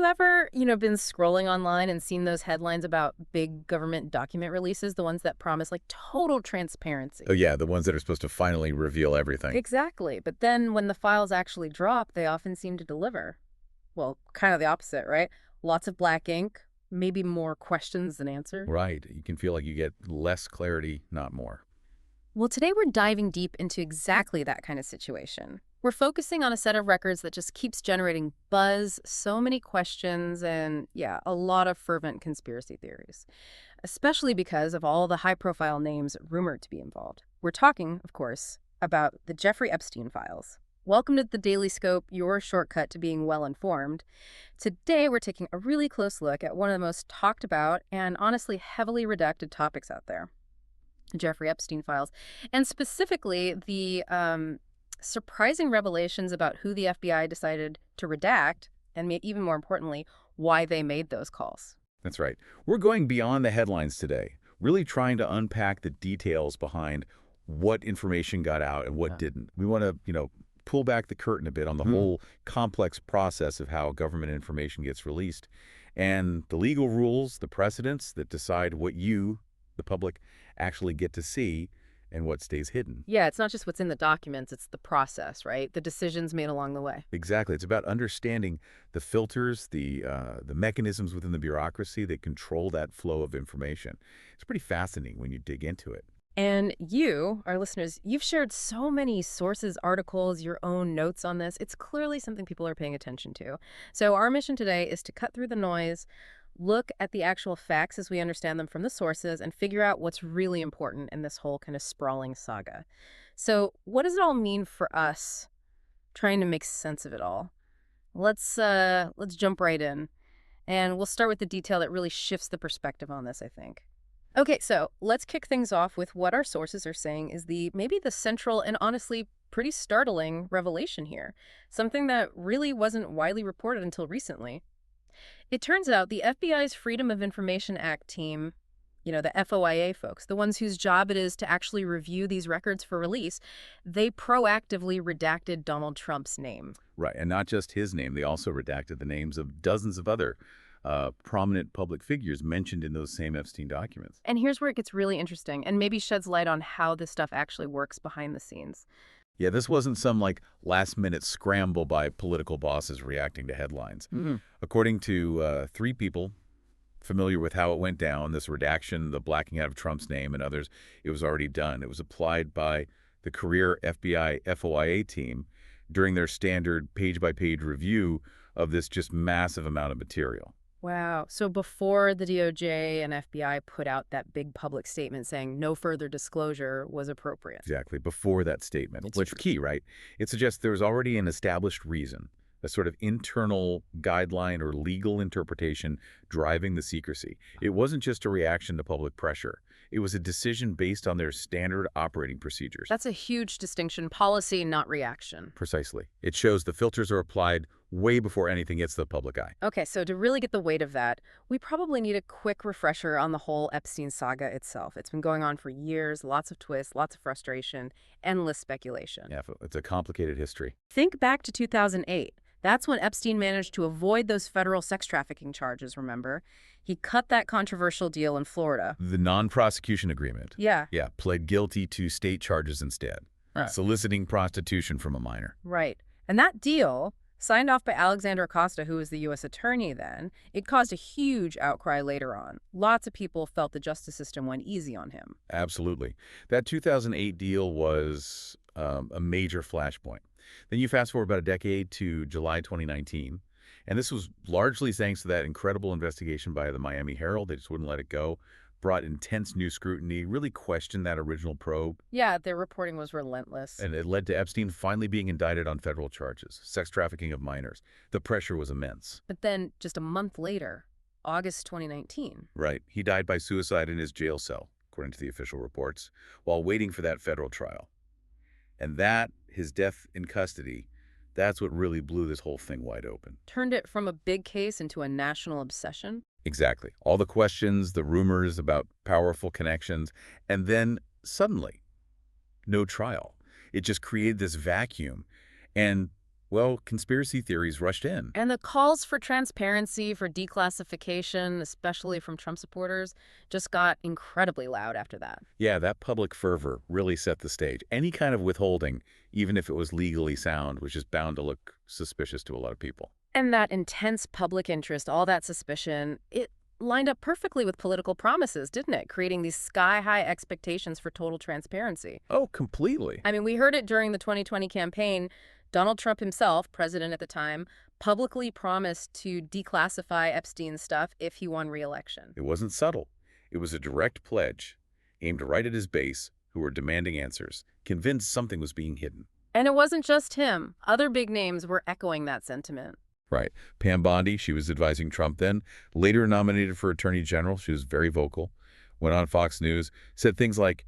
ever, been scrolling online and seen those headlines about big government document releases, the ones that promise like total Oh, transparency? yeah, the ones that are supposed to finally reveal everything. Exactly. But then when the files actually drop, they often seem to deliver. Well, kind of the opposite, right? Lots of black ink, maybe more questions than answers. Right. You can feel like you get less clarity, not more. Well, today we're diving deep into exactly that kind of situation. We're focusing on a set of records that just keeps generating buzz, so many questions, and yeah, a lot of fervent conspiracy theories, especially because of all the high profile names rumored to be involved. We're talking, of course, about the Jeffrey Epstein files. Welcome to the Daily Scope, your shortcut to being well informed. Today, we're taking a really close look at one of the most talked about and honestly heavily redacted topics out there, the Jeffrey Epstein files, and specifically the surprising revelations about who the FBI decided to redact, and even more importantly, why they made those calls. That's right. We're going beyond the headlines today, really trying to unpack the details behind what information got out and what Yeah. didn't. We want to, pull back the curtain a bit on the whole complex process of how government information gets released and the legal rules, the precedents that decide what you, the public, actually get to see and what stays hidden. Yeah, it's not just what's in the documents, it's the process, right? The decisions made along the way. Exactly. It's about understanding the filters, the mechanisms within the bureaucracy that control that flow of information. It's pretty fascinating when you dig into it. And you, our listeners, you've shared so many sources, articles, your own notes on this. It's clearly something people are paying attention to. So our mission today is to cut through the noise, look at the actual facts as we understand them from the sources, and figure out what's really important in this whole kind of sprawling saga. So what does it all mean for us trying to make sense of it all? Let's jump right in. And we'll start with the detail that really shifts the perspective on this, I think. Okay, so let's kick things off with what our sources are saying is maybe the central and honestly pretty startling revelation here. Something that really wasn't widely reported until recently. It turns out the FBI's Freedom of Information Act team, the FOIA folks, the ones whose job it is to actually review these records for release, they proactively redacted Donald Trump's name. Right. And not just his name. They also redacted the names of dozens of other prominent public figures mentioned in those same Epstein documents. And here's where it gets really interesting and maybe sheds light on how this stuff actually works behind the scenes. Yeah, this wasn't some last-minute scramble by political bosses reacting to headlines. According to three people familiar with how it went down, this redaction, the blacking out of Trump's name and others, it was already done. It was applied by the career FBI FOIA team during their standard page-by-page review of this just massive amount of material. Wow. So before the DOJ and FBI put out that big public statement saying no further disclosure was appropriate. Exactly, before that statement, It's which key, right? It suggests there was already an established reason, a sort of internal guideline or legal interpretation driving the secrecy. It wasn't just a reaction to public pressure. It was a decision based on their standard operating procedures. That's a huge distinction. Policy, not reaction. Precisely. It shows the filters are applied way before anything hits the public eye. Okay, so to really get the weight of that, we probably need a quick refresher on the whole Epstein saga itself. It's been going on for years, lots of twists, lots of frustration, endless speculation. Yeah, it's a complicated history. Think back to 2008. That's when Epstein managed to avoid those federal sex trafficking charges, remember? He cut that controversial deal in Florida. The non-prosecution agreement. Yeah, Yeah, pled guilty to state charges instead. Right. Soliciting prostitution from a minor. right. And that deal, signed off by Alexander Acosta, who was the U.S. attorney then, it caused a huge outcry later on. Lots of people felt the justice system went easy on him. Absolutely. That 2008 deal was a major flashpoint. Then you fast forward about a decade to July 2019, and this was largely thanks to that incredible investigation by the Miami Herald. They just wouldn't let it go, brought intense new scrutiny, really questioned that original probe, Yeah, their reporting was relentless. and it led to Epstein finally being indicted on federal charges, sex trafficking of minors. The pressure was immense. But then, just a month later, August 2019. Right. He died by suicide in his jail cell, according to the official reports, while waiting for that federal trial. And that, his death in custody, that's what really blew this whole thing wide open. Turned it from a big case into a national obsession. Exactly. All the questions, the rumors about powerful connections, and then suddenly, no trial. It just created this vacuum. And Well, conspiracy theories rushed in. And the calls for transparency, for declassification, especially from Trump supporters, just got incredibly loud after that. Yeah, that public fervor really set the stage. Any kind of withholding, even if it was legally sound, was just bound to look suspicious to a lot of people. And that intense public interest, all that suspicion, it lined up perfectly with political promises, didn't it? Creating these sky-high expectations for total transparency. Oh, completely. I mean, we heard it during the 2020 campaign. Donald Trump himself, president at the time, publicly promised to declassify Epstein's stuff if he won re-election. It wasn't subtle. It was a direct pledge, aimed right at his base, who were demanding answers, convinced something was being hidden. And it wasn't just him. Other big names were echoing that sentiment. Right. Pam Bondi, she was advising Trump then, later nominated for Attorney General. She was very vocal, went on Fox News, said things like,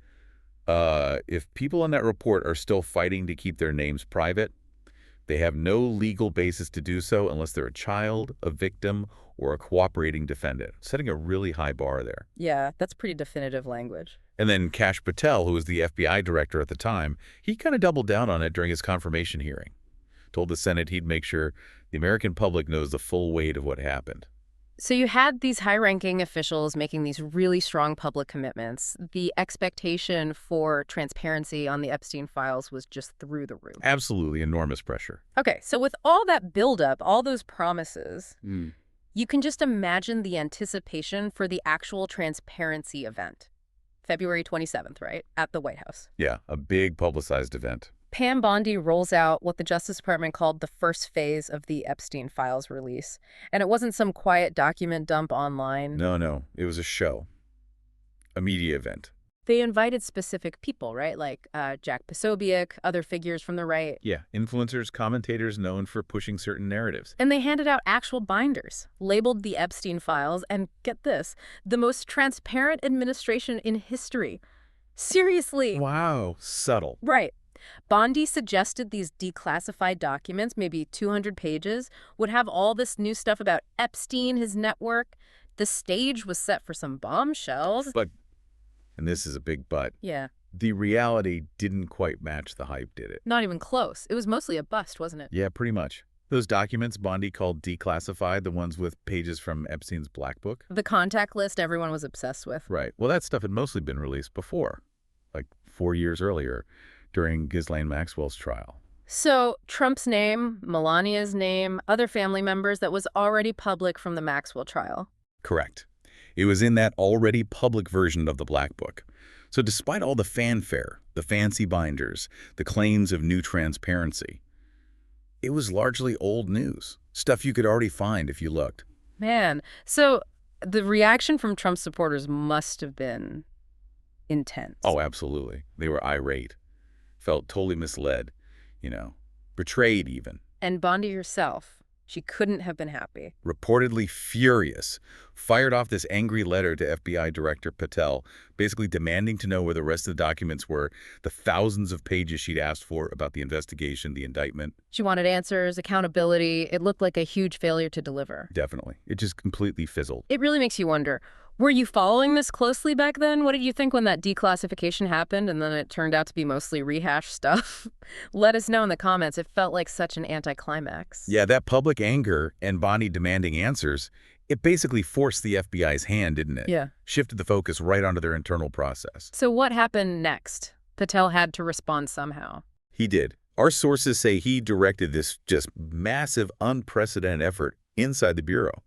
if people on that report are still fighting to keep their names private, they have no legal basis to do so unless they're a child, a victim, or a cooperating defendant, setting a really high bar there. Yeah, that's pretty definitive language. And then Kash Patel, who was the FBI director at the time, he kind of doubled down on it during his confirmation hearing. Told the Senate he'd make sure the American public knows the full weight of what happened. So you had these high-ranking officials making these really strong public commitments. The expectation for transparency on the Epstein files was just through the roof. Absolutely enormous pressure. Okay, so with all that buildup, all those promises, you can just imagine the anticipation for the actual transparency event. February 27th, right? At the White House. Yeah, a big publicized event. Pam Bondi rolls out what the Justice Department called the first phase of the Epstein files release. And it wasn't some quiet document dump online. No, it was a show. A media event. They invited specific people, right? Like Jack Posobiec, other figures from the right. Yeah, influencers, commentators known for pushing certain narratives. And they handed out actual binders, labeled the Epstein files, and get this, the most transparent administration in history. Seriously. Wow, subtle. Right. Bondi suggested these declassified documents, maybe 200 pages, would have all this new stuff about Epstein, his network. The stage was set for some bombshells. But, and this is a big but, Yeah. the reality didn't quite match the hype, did it? Not even close. It was mostly a bust, wasn't it? Yeah, pretty much. Those documents Bondi called declassified, the ones with pages from Epstein's Black Book. The contact list everyone was obsessed with. Right. Well, that stuff had mostly been released before, like 4 years earlier, during Ghislaine Maxwell's trial. So Trump's name, Melania's name, other family members, that was already public from the Maxwell trial. Correct. It was in that already public version of the Black Book. So despite all the fanfare, the fancy binders, the claims of new transparency, it was largely old news, stuff you could already find if you looked. Man, so the reaction from Trump supporters must have been intense. Oh, absolutely. They were irate. Felt totally misled, betrayed even. And Bondi herself, she couldn't have been happy. Reportedly furious, fired off this angry letter to FBI Director Patel, basically demanding to know where the rest of the documents were, the thousands of pages she'd asked for about the investigation, the indictment. She wanted answers, accountability. It looked like a huge failure to deliver. Definitely. It just completely fizzled. It really makes you wonder, were you following this closely back then? What did you think when that declassification happened and then it turned out to be mostly rehashed stuff? Let us know in the comments. It felt like such an anticlimax. Yeah, that public anger and Bondi demanding answers, it basically forced the FBI's hand, didn't it? Yeah. Shifted the focus right onto their internal process. So what happened next? Patel had to respond somehow. He did. Our sources say he directed this just massive, unprecedented effort inside the Bureau.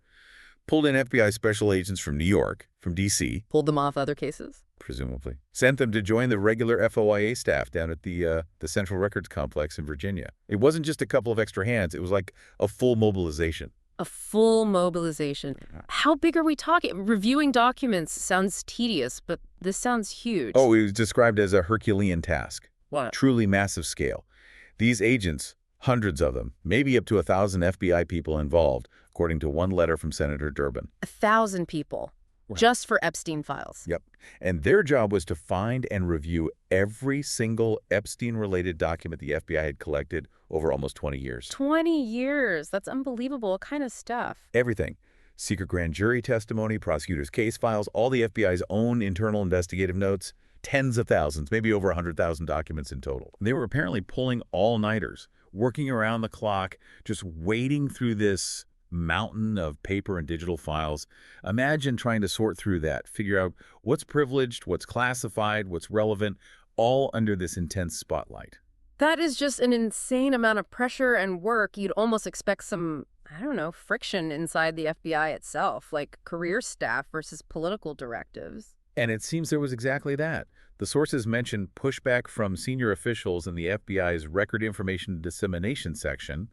Pulled in FBI special agents from New York, from D.C. Pulled them off other cases? Presumably. Sent them to join the regular FOIA staff down at the Central Records Complex in Virginia. It wasn't just a couple of extra hands. It was like a full mobilization. A full mobilization. How big are we talking? Reviewing documents sounds tedious, but this sounds huge. Oh, it was described as a Herculean task. What? Truly massive scale. These agents, hundreds of them, maybe up to 1,000 FBI people involved, according to one letter from Senator Durbin. 1,000 people, just for Epstein files. Yep. And their job was to find and review every single Epstein-related document the FBI had collected over almost 20 years. 20 years. That's unbelievable. What kind of stuff? Everything. Secret grand jury testimony, prosecutors' case files, all the FBI's own internal investigative notes, tens of thousands, maybe over 100,000 documents in total. They were apparently pulling all-nighters, working around the clock, just wading through this mountain of paper and digital files. Imagine trying to sort through that, figure out what's privileged, what's classified, what's relevant, all under this intense spotlight. That is just an insane amount of pressure and work. You'd almost expect some, I don't know, friction inside the FBI itself, like career staff versus political directives. And it seems there was exactly that. The sources mention pushback from senior officials in the FBI's Record Information Dissemination Section,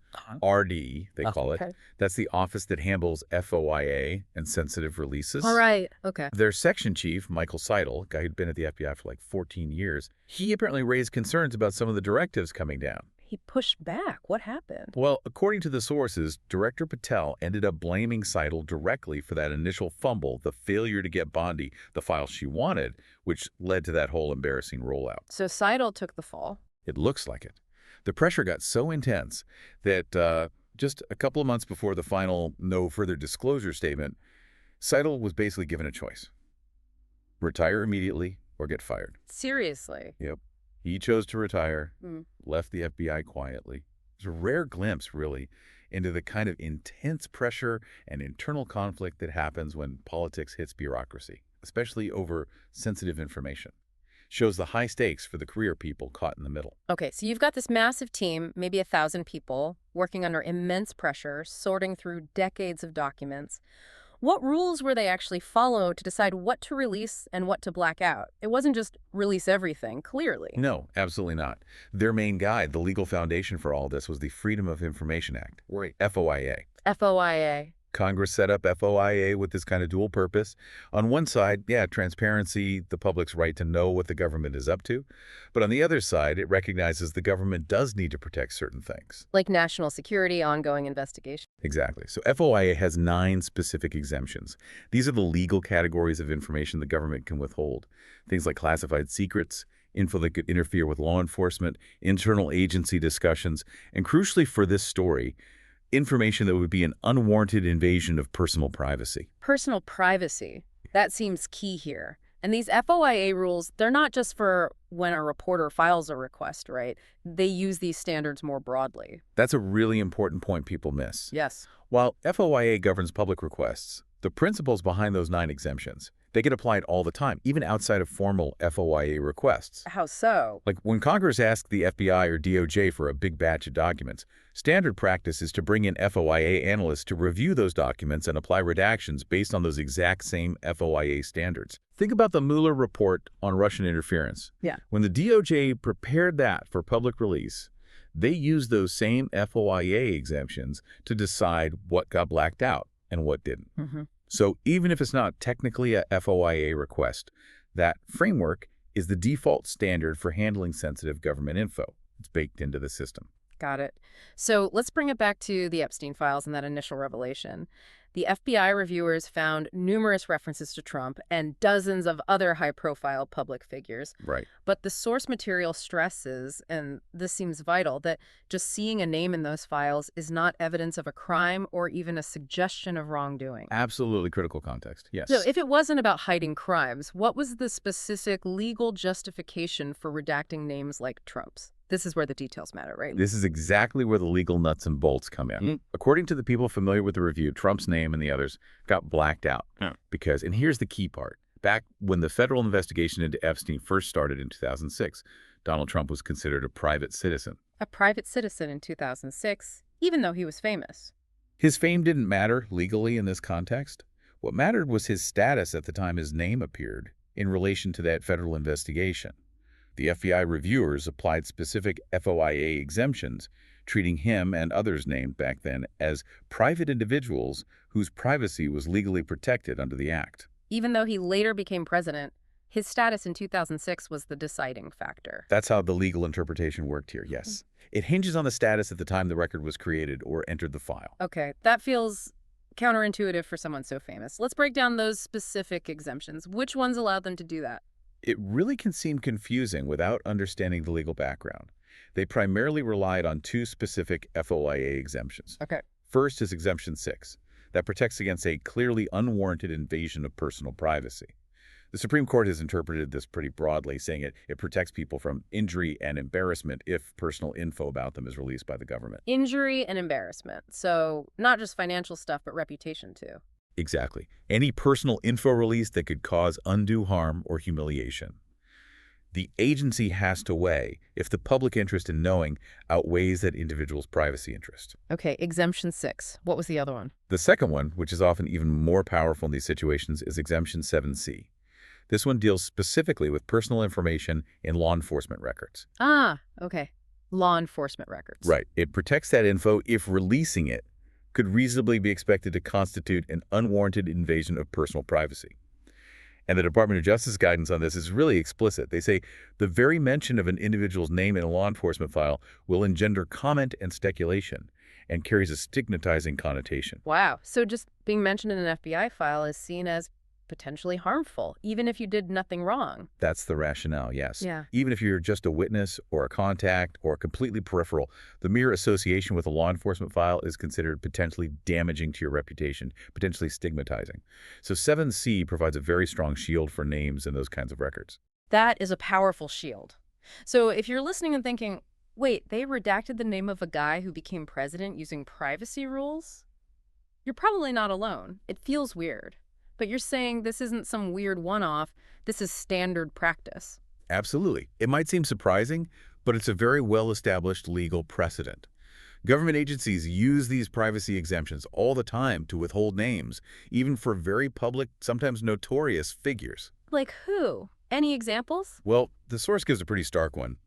RD, they call it. Okay. That's the office that handles FOIA and sensitive releases. All right. Okay. Their section chief, Michael Seidel, a guy who'd been at the FBI for like 14 years, he apparently raised concerns about some of the directives coming down. He pushed back. What happened? Well, according to the sources, Director Patel ended up blaming Seidel directly for that initial fumble, the failure to get Bondi the file she wanted, which led to that whole embarrassing rollout. So Seidel took the fall. It looks like it. The pressure got so intense that just a couple of months before the final no further disclosure statement, Seidel was basically given a choice. Retire immediately or get fired. Seriously. Yep. He chose to retire, Mm. left the FBI quietly. It's a rare glimpse, really, into the kind of intense pressure and internal conflict that happens when politics hits bureaucracy, especially over sensitive information. Shows the high stakes for the career people caught in the middle. Okay, so you've got this massive team, maybe 1,000 people, working under immense pressure, sorting through decades of documents. What rules were they actually follow to decide what to release and what to black out? It wasn't just release everything, clearly. No, absolutely not. Their main guide, the legal foundation for all this, was the Freedom of Information Act, right? FOIA. FOIA. Congress set up FOIA with this kind of dual purpose. On one side, yeah, transparency, the public's right to know what the government is up to. But on the other side, it recognizes the government does need to protect certain things. Like national security, ongoing investigation. Exactly. So FOIA has 9 specific exemptions. These are the legal categories of information the government can withhold. Things like classified secrets, info that could interfere with law enforcement, internal agency discussions, and crucially for this story, information that would be an unwarranted invasion of personal privacy. Personal privacy. That seems key here. And these FOIA rules, they're not just for when a reporter files a request, right? They use these standards more broadly. That's a really important point people miss. Yes. While FOIA governs public requests, the principles behind those 9 exemptions, they get applied all the time, even outside of formal FOIA requests. How so? Like when Congress asks the FBI or DOJ for a big batch of documents, standard practice is to bring in FOIA analysts to review those documents and apply redactions based on those exact same FOIA standards. Think about the Mueller report on Russian interference. Yeah. When the DOJ prepared that for public release, they used those same FOIA exemptions to decide what got blacked out and what didn't. Mm-hmm. So even if it's not technically a FOIA request, that framework is the default standard for handling sensitive government info. It's baked into the system. Got it. So let's bring it back to the Epstein files and that initial revelation. The FBI reviewers found numerous references to Trump and dozens of other high-profile public figures. Right. But the source material stresses, and this seems vital, that just seeing a name in those files is not evidence of a crime or even a suggestion of wrongdoing. Absolutely critical context, yes. So if it wasn't about hiding crimes, what was the specific legal justification for redacting names like Trump's? This is where the details matter, right? This is exactly where the legal nuts and bolts come in. According to the people familiar with the review, Trump's name and the others got blacked out because, and here's the key part, back when the federal investigation into Epstein first started in 2006, Donald Trump was considered a private citizen. A private citizen in 2006, even though he was famous. His fame didn't matter legally in this context. What mattered was his status at the time his name appeared in relation to that federal investigation. The FBI reviewers applied specific FOIA exemptions, treating him and others named back then as private individuals whose privacy was legally protected under the act. Even though he later became president, his status in 2006 was the deciding factor. That's how the legal interpretation worked here, yes. It hinges on the status at the time the record was created or entered the file. Okay, that feels counterintuitive for someone so famous. Let's break down those specific exemptions. Which ones allowed them to do that? It really can seem confusing without understanding the legal background. They primarily relied on 2 specific FOIA exemptions. Okay. First is Exemption 6. That protects against a clearly unwarranted invasion of personal privacy. The Supreme Court has interpreted this pretty broadly, saying it protects people from injury and embarrassment if personal info about them is released by the government. Injury and embarrassment. So not just financial stuff, but reputation too. Exactly. Any personal info release that could cause undue harm or humiliation. The agency has to weigh if the public interest in knowing outweighs that individual's privacy interest. Okay, exemption 6. What was the other one? The second one, which is often even more powerful in these situations, is exemption 7C. This one deals specifically with personal information in law enforcement records. Ah, okay. Law enforcement records. Right. It protects that info if releasing it could reasonably be expected to constitute an unwarranted invasion of personal privacy. And the Department of Justice guidance on this is really explicit. They say the very mention of an individual's name in a law enforcement file will engender comment and speculation and carries a stigmatizing connotation. Wow. So just being mentioned in an FBI file is seen as potentially harmful, even if you did nothing wrong. That's the rationale, yes. Yeah. Even if you're just a witness or a contact or completely peripheral, the mere association with a law enforcement file is considered potentially damaging to your reputation, potentially stigmatizing. So 7C provides a very strong shield for names in those kinds of records. That is a powerful shield. So if you're listening and thinking, wait, they redacted the name of a guy who became president using privacy rules? You're probably not alone. It feels weird. But you're saying this isn't some weird one-off, this is standard practice. Absolutely. It might seem surprising, but it's a very well-established legal precedent. Government agencies use these privacy exemptions all the time to withhold names, even for very public, sometimes notorious figures. Like who? Any examples? Well, the source gives a pretty stark one.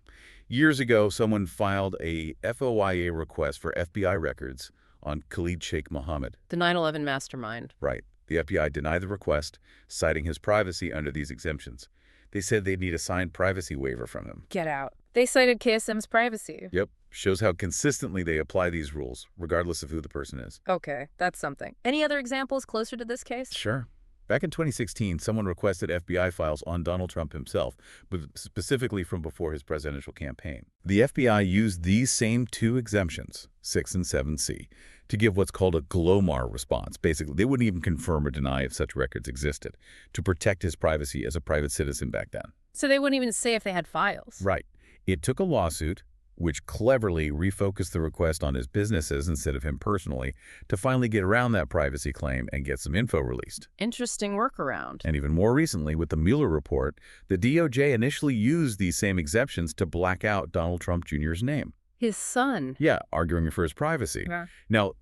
Years ago, someone filed a FOIA request for FBI records on Khalid Sheikh Mohammed. The 9/11 mastermind. Right. The FBI denied the request, citing his privacy under these exemptions. They said they'd need a signed privacy waiver from him. Get out. They cited KSM's privacy. Yep. Shows how consistently they apply these rules, regardless of who the person is. Okay, that's something. Any other examples closer to this case? Sure. Back in 2016, someone requested FBI files on Donald Trump himself, but specifically from before his presidential campaign. The FBI used these same two exemptions, 6 and 7C, to give what's called a GLOMAR response. Basically, they wouldn't even confirm or deny if such records existed, to protect his privacy as a private citizen back then. So they wouldn't even say if they had files. Right. It took a lawsuit, which cleverly refocused the request on his businesses instead of him personally, to finally get around that privacy claim and get some info released. Interesting workaround. And even more recently, with the Mueller report, the DOJ initially used these same exceptions to black out Donald Trump Jr.'s name. His son. Yeah, arguing for his privacy. Yeah. Now,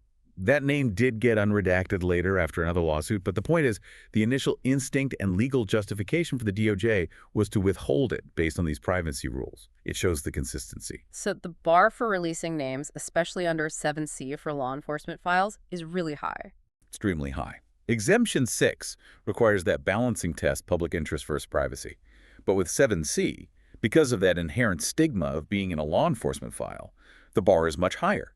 that name did get unredacted later after another lawsuit, but the point is the initial instinct and legal justification for the DOJ was to withhold it based on these privacy rules. It shows the consistency. So the bar for releasing names, especially under 7C for law enforcement files, is really high. Extremely high. Exemption 6 requires that balancing test, public interest versus privacy. But with 7C, because of that inherent stigma of being in a law enforcement file, the bar is much higher.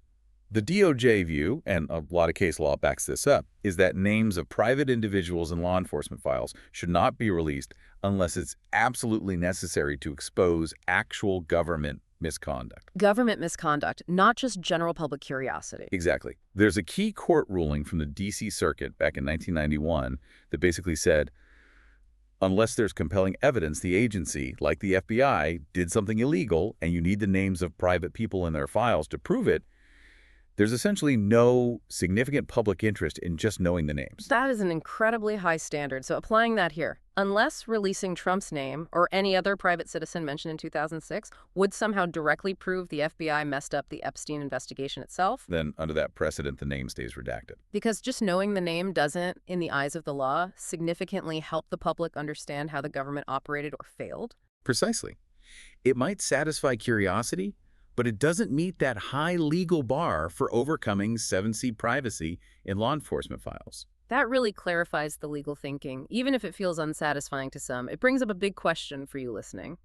The DOJ view, and a lot of case law backs this up, is that names of private individuals in law enforcement files should not be released unless it's absolutely necessary to expose actual government misconduct. Government misconduct, not just general public curiosity. Exactly. There's a key court ruling from the D.C. Circuit back in 1991 that basically said, unless there's compelling evidence the agency, like the FBI, did something illegal and you need the names of private people in their files to prove it, there's essentially no significant public interest in just knowing the names. That is an incredibly high standard. So applying that here, unless releasing Trump's name or any other private citizen mentioned in 2006 would somehow directly prove the FBI messed up the Epstein investigation itself. Then under that precedent, the name stays redacted. Because just knowing the name doesn't, in the eyes of the law, significantly help the public understand how the government operated or failed. Precisely. It might satisfy curiosity, but it doesn't meet that high legal bar for overcoming 7C privacy in law enforcement files. That really clarifies the legal thinking, even if it feels unsatisfying to some. It brings up a big question for you listening.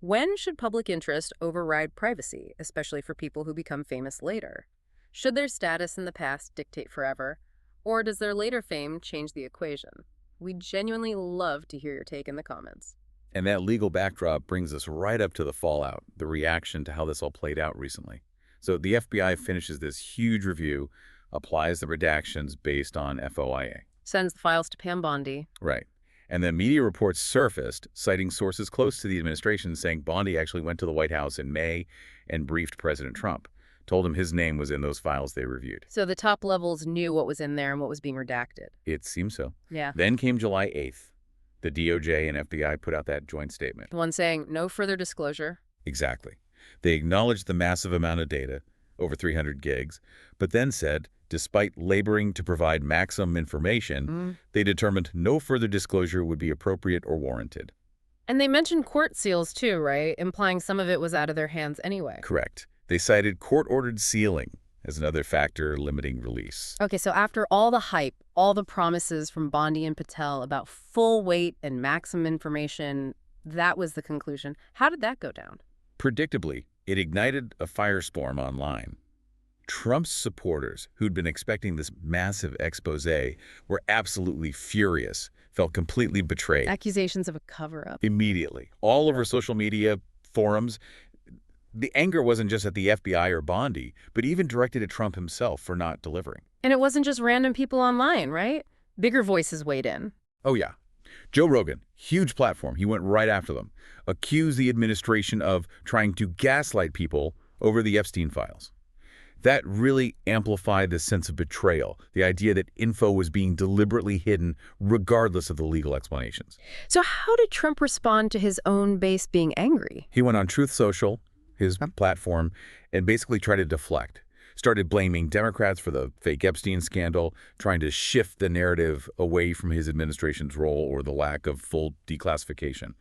When should public interest override privacy, especially for people who become famous later? Should their status in the past dictate forever, or does their later fame change the equation? We'd genuinely love to hear your take in the comments. And that legal backdrop brings us right up to the fallout, the reaction to how this all played out recently. So the FBI finishes this huge review, applies the redactions based on FOIA. Sends the files to Pam Bondi. Right. And then media reports surfaced, citing sources close to the administration saying Bondi actually went to the White House in May and briefed President Trump, told him his name was in those files they reviewed. So the top levels knew what was in there and what was being redacted. It seems so. Yeah. Then came July 8th. The DOJ and FBI put out that joint statement. The one saying no further disclosure. Exactly. They acknowledged the massive amount of data, over 300 gigs, but then said, despite laboring to provide maximum information, they determined no further disclosure would be appropriate or warranted. And they mentioned court seals too, right? Implying some of it was out of their hands anyway. Correct. They cited court-ordered sealing as another factor limiting release. Okay, so after all the hype, all the promises from Bondi and Patel about full weight and maximum information, that was the conclusion. How did that go down? Predictably, it ignited a firestorm online. Trump's supporters, who'd been expecting this massive expose, were absolutely furious, felt completely betrayed. Accusations of a cover-up. Immediately. All over social media, forums. The anger wasn't just at the FBI or Bondi, but even directed at Trump himself for not delivering. And it wasn't just random people online, right? Bigger voices weighed in. Oh, yeah. Joe Rogan, huge platform. He went right after them. Accused the administration of trying to gaslight people over the Epstein files. That really amplified the sense of betrayal, the idea that info was being deliberately hidden regardless of the legal explanations. So how did Trump respond to his own base being angry? He went on Truth Social, his platform, and basically tried to deflect. Started blaming Democrats for the fake Epstein scandal, trying to shift the narrative away from his administration's role or the lack of full declassification.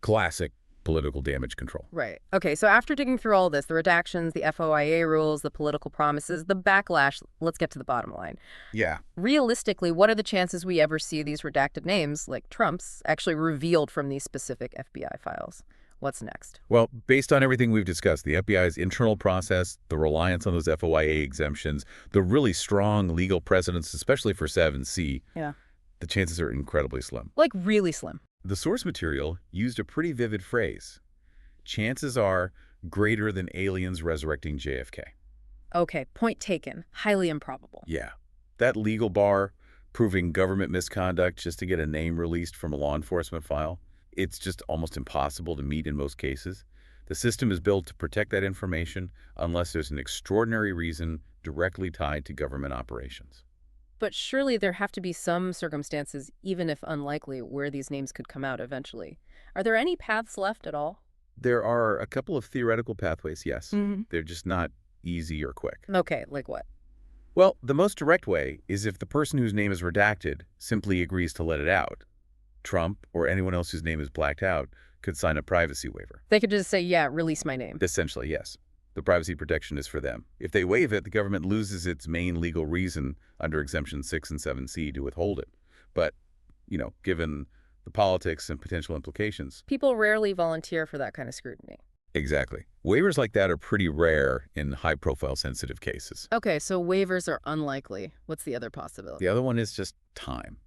Classic political damage control. Right. Okay, so after digging through all this, the redactions, the FOIA rules, the political promises, the backlash, let's get to the bottom line. Yeah. Realistically, what are the chances we ever see these redacted names, like Trump's, actually revealed from these specific FBI files? What's next? Well, based on everything we've discussed, the FBI's internal process, the reliance on those FOIA exemptions, the really strong legal precedents, especially for 7C, the chances are incredibly slim. Like really slim. The source material used a pretty vivid phrase. Chances are greater than aliens resurrecting JFK. Okay, point taken. Highly improbable. Yeah. That legal bar, proving government misconduct just to get a name released from a law enforcement file, it's just almost impossible to meet in most cases. The system is built to protect that information unless there's an extraordinary reason directly tied to government operations. But surely there have to be some circumstances, even if unlikely, where these names could come out eventually. Are there any paths left at all? There are a couple of theoretical pathways, yes. They're just not easy or quick. Okay, like what? Well, the most direct way is if the person whose name is redacted simply agrees to let it out. Trump or anyone else whose name is blacked out could sign a privacy waiver. They could just say, yeah, release my name. Essentially, yes. The privacy protection is for them. If they waive it, the government loses its main legal reason under Exemption 6 and 7C to withhold it. But, given the politics and potential implications. People rarely volunteer for that kind of scrutiny. Exactly. Waivers like that are pretty rare in high-profile sensitive cases. Okay, so waivers are unlikely. What's the other possibility? The other one is just time.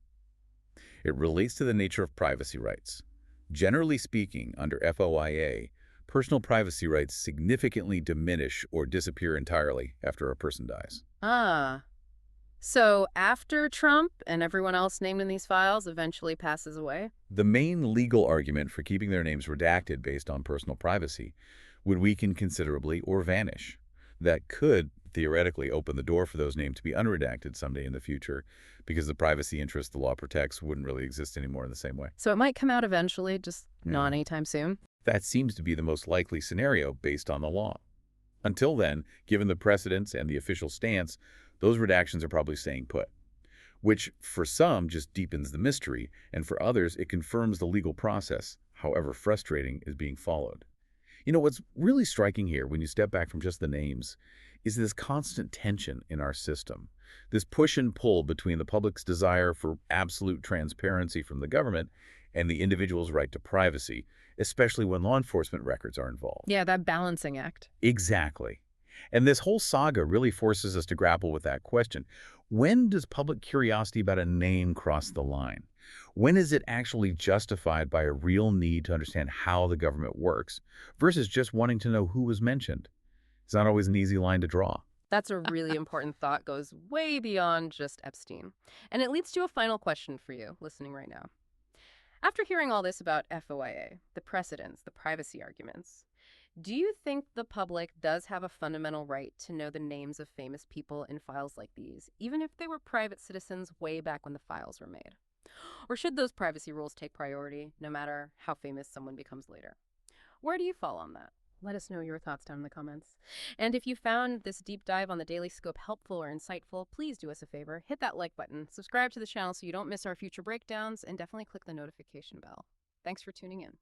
It relates to the nature of privacy rights. Generally speaking, under FOIA, personal privacy rights significantly diminish or disappear entirely after a person dies. So after Trump and everyone else named in these files eventually passes away? The main legal argument for keeping their names redacted based on personal privacy would weaken considerably or vanish. That could theoretically open the door for those names to be unredacted someday in the future because the privacy interest the law protects wouldn't really exist anymore in the same way. So it might come out eventually, just not anytime soon? That seems to be the most likely scenario based on the law. Until then, given the precedents and the official stance, those redactions are probably staying put, which for some just deepens the mystery, and for others it confirms the legal process, however frustrating, is being followed. What's really striking here when you step back from just the names is this constant tension in our system, this push and pull between the public's desire for absolute transparency from the government and the individual's right to privacy, especially when law enforcement records are involved. Yeah, that balancing act. Exactly. And this whole saga really forces us to grapple with that question. When does public curiosity about a name cross the line? When is it actually justified by a real need to understand how the government works versus just wanting to know who was mentioned? It's not always an easy line to draw. That's a really important thought, goes way beyond just Epstein. And it leads to a final question for you, listening right now. After hearing all this about FOIA, the precedents, the privacy arguments, do you think the public does have a fundamental right to know the names of famous people in files like these, even if they were private citizens way back when the files were made? Or should those privacy rules take priority, no matter how famous someone becomes later? Where do you fall on that? Let us know your thoughts down in the comments. And if you found this deep dive on the Daily Scope helpful or insightful, please do us a favor. Hit that like button, subscribe to the channel so you don't miss our future breakdowns, and definitely click the notification bell. Thanks for tuning in.